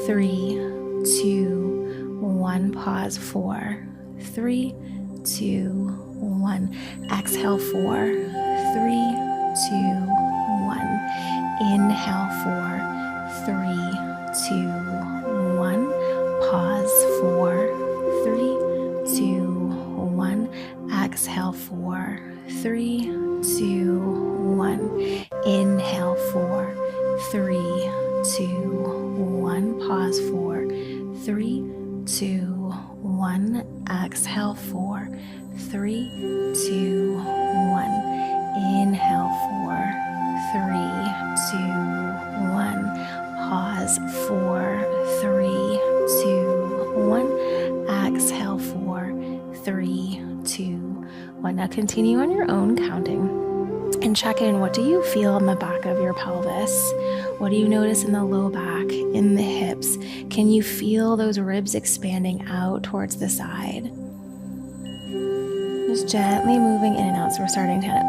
3, 2, 1. Pause. 4, 3, 2, 1. Exhale. 4, 3, 2, 1. Inhale. 4, 3, 2, 1. Pause. 4, 3, 2, 1. Exhale. 4, 3, 2, 1. Inhale. 4, 3, 2, 1. Pause. 4, 3, 2, 1. Exhale. 4, 3, 2, 1. Inhale. 4, 3, 2, 1. Pause. 4, 3, 2, 1. Exhale. 4, 3, 2, 1. Now continue on your own counting and check in. What do you feel in the back of your pelvis? What do you notice in the low back, in the hips? Can you feel those ribs expanding out towards the side? Just gently moving in and out. So we're starting to